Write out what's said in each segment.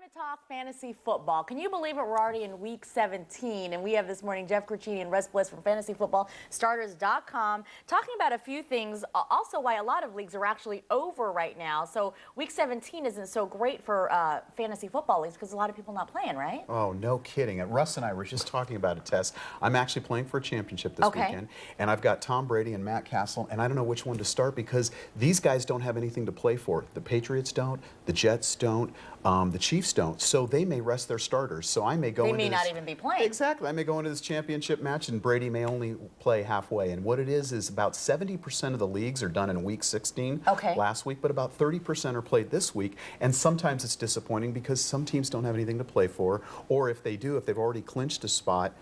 to talk fantasy football. Can you believe it? We're already in week 17, and we have this morning Jeff Crucini and Russ Bliss from fantasyfootballstarters.com talking about a few things, also why a lot of leagues are actually over right now. So week 17 isn't so great for fantasy football leagues because a lot of people not playing, right? Oh, no kidding. Russ and I were just talking about it, Tess. I'm actually playing for a championship this weekend, and I've got Tom Brady and Matt Castle, and I don't know which one to start because these guys don't have anything to play for. The Patriots don't, the Jets don't, the Chiefs don't, so they may rest their starters. So I may go into They may not even be playing. Exactly. I may go into this championship match, and Brady may only play halfway. And what it is about 70% of the leagues are done in week 16 last week, but about 30% are played this week. And sometimes it's disappointing because some teams don't have anything to play for, or if they do, if they've already clinched a spot,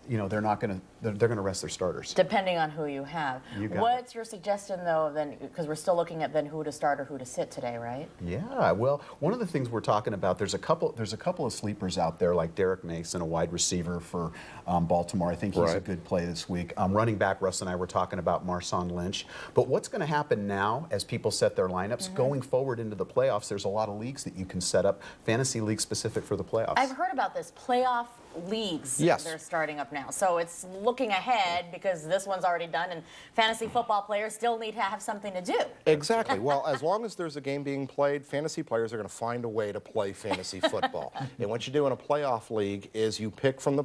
you know, they're going to rest their starters. Depending on who you have. What's your suggestion, though, then, because we're still looking at then who to start or who to sit today, right? Yeah, well, one of the things we're talking about, there's a couple of sleepers out there, like Derek Mason, a wide receiver for Baltimore. I think he's a good play this week. Running back, Russ and I were talking about Marshawn Lynch. But what's going to happen now as people set their lineups, going forward into the playoffs, there's a lot of leagues that you can set up, fantasy leagues specific for the playoffs. I've heard about this, playoff leagues. They're starting up now. So it's looking ahead because this one's already done, and fantasy football players still need to have something to do. Exactly. Well, as long as there's a game being played, fantasy players are going to find a way to play fantasy football. And what you do in a playoff league is you pick from the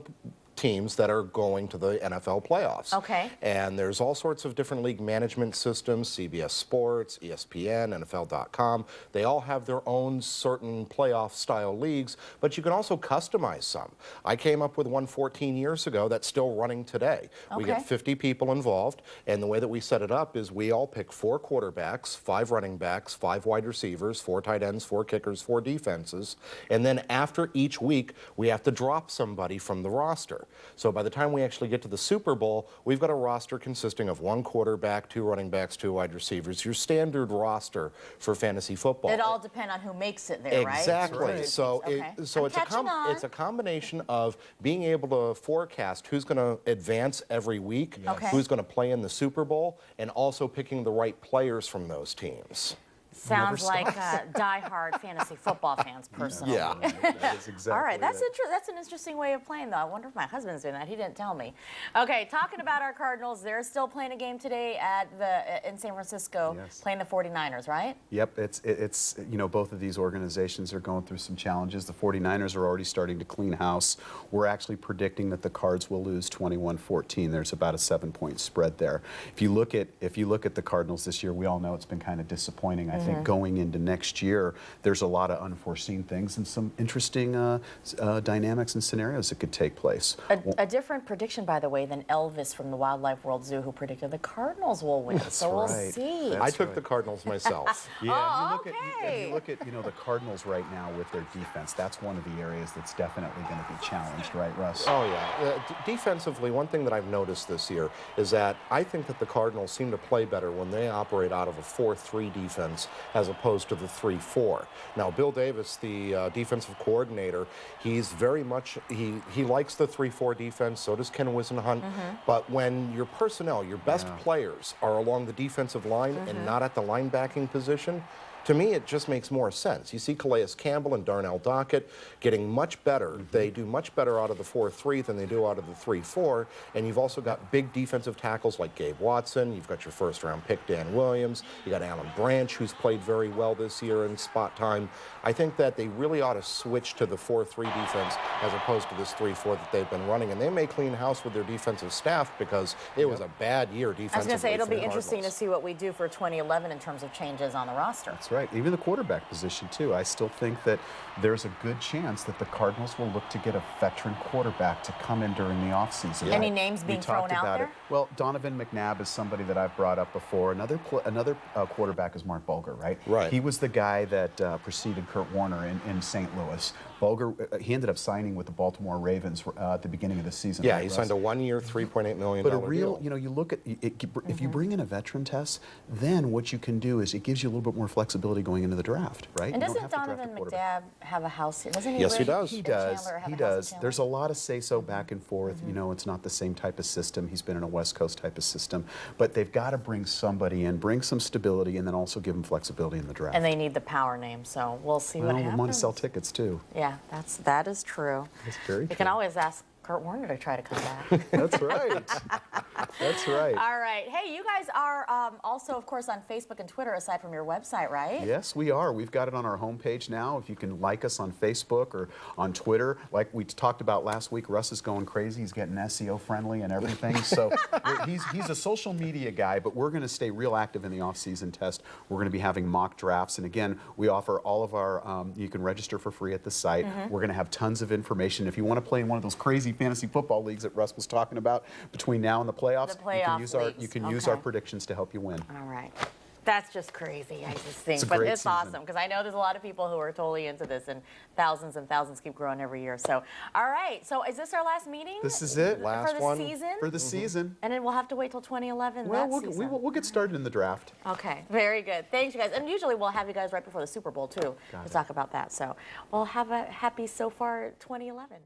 teams that are going to the NFL playoffs. And there's all sorts of different league management systems, CBS Sports, ESPN, NFL.com. They all have their own certain playoff style leagues, but you can also customize some. I came up with one 14 years ago that's still running today. We get 50 people involved, and the way that we set it up is we all pick 4 quarterbacks, 5 running backs, 5 wide receivers, 4 tight ends, 4 kickers, 4 defenses, and then after each week we have to drop somebody from the roster. So by the time we actually get to the Super Bowl, we've got a roster consisting of 1 quarterback, 2 running backs, 2 wide receivers, your standard roster for fantasy football. It all depends on who makes it there, right? Exactly. So, it's a combination of being able to forecast who's going to advance every week, who's going to play in the Super Bowl, and also picking the right players from those teams. Sounds like die-hard fantasy football fans, personally. Yeah. That is exactly All right, that's an interesting way of playing, though. I wonder if my husband's doing that. He didn't tell me. Okay, talking about our Cardinals, they're still playing a game today in San Francisco, playing the 49ers, right? Yep, it's you know, both of these organizations are going through some challenges. The 49ers are already starting to clean house. We're actually predicting that the Cards will lose 21-14. There's about a 7-point spread there. If you look at the Cardinals this year, we all know it's been kind of disappointing. I think going into next year, there's a lot of unforeseen things and some interesting dynamics and scenarios that could take place. A different prediction, by the way, than Elvis from the Wildlife World Zoo, who predicted the Cardinals will win. So we'll see. I took the Cardinals myself. If you look at the Cardinals right now with their defense, that's one of the areas that's definitely going to be challenged, right, Russ? Oh, yeah. Defensively, one thing that I've noticed this year is that I think that the Cardinals seem to play better when they operate out of a 4-3 defense as opposed to the 3-4. Now, Bill Davis, the defensive coordinator, he's very much, he likes the 3-4 defense, so does Ken Whisenhunt, but when your personnel, your best players are along the defensive line and not at the linebacking position, to me, it just makes more sense. You see Calais Campbell and Darnell Dockett getting much better. They do much better out of the 4-3 than they do out of the 3-4. And you've also got big defensive tackles like Gabe Watson. You've got your first-round pick, Dan Williams. You got Alan Branch, who's played very well this year in spot time. I think that they really ought to switch to the 4-3 defense as opposed to this 3-4 that they've been running. And they may clean house with their defensive staff because it was a bad year defensively. I was going to say, it'll be interesting to see what we do for 2011 in terms of changes on the roster. That's right. Even the quarterback position, too. I still think that there's a good chance that the Cardinals will look to get a veteran quarterback to come in during the offseason. Any names being thrown out there? Well, Donovan McNabb is somebody that I've brought up before. Another quarterback is Mark Bulger, right? Right. He was the guy that preceded Kurt Warner in St. Louis. Bulger, he ended up signing with the Baltimore Ravens at the beginning of the season. Yeah, he signed a 1-year, $3.8 million deal. But a real, you know, you look at, if you bring in a veteran test, then what you can do is it gives you a little bit more flexibility flexibility going into the draft, right? And You don't doesn't have to draft a Donovan quarterback. McNabb have a house here? Doesn't he? Yes, he live does. He in does. Chandler, have He a house in does. Chandler? There's a lot of say-so back and forth. You know, it's not the same type of system. He's been in a West Coast type of system. But they've got to bring somebody in, bring some stability, and then also give him flexibility in the draft. And they need the power name, so we'll see what well, happens. we want to sell tickets, too. Yeah, that is true. That's very You true. can always ask Kurt Warner to try to come back. That's right. That's right. All right. Hey, you guys are also, of course, on Facebook and Twitter, aside from your website, right? Yes, we are. We've got it on our homepage now. If you can like us on Facebook or on Twitter, like we talked about last week, Russ is going crazy. He's getting SEO friendly and everything. So he's a social media guy, but we're going to stay real active in the off-season test. We're going to be having mock drafts, and again, we offer all of our. You can register for free at the site. We're going to have tons of information. If you want to play in one of those crazy fantasy football leagues that Russ was talking about between now and the playoffs, you can use our predictions to help you win. All right. That's just crazy, I just think. It's a But great it's season. awesome because I know there's a lot of people who are totally into this, and thousands keep growing every year. So, all right. So, is this our last meeting? This is it. Last for the one. season? For the season. And then we'll have to wait till 2011. Well, that season. we'll get started in the draft. Okay, very good. Thanks, you guys. And usually we'll have you guys right before the Super Bowl, too, Got to it. talk about that. So, we'll have a happy so far 2011.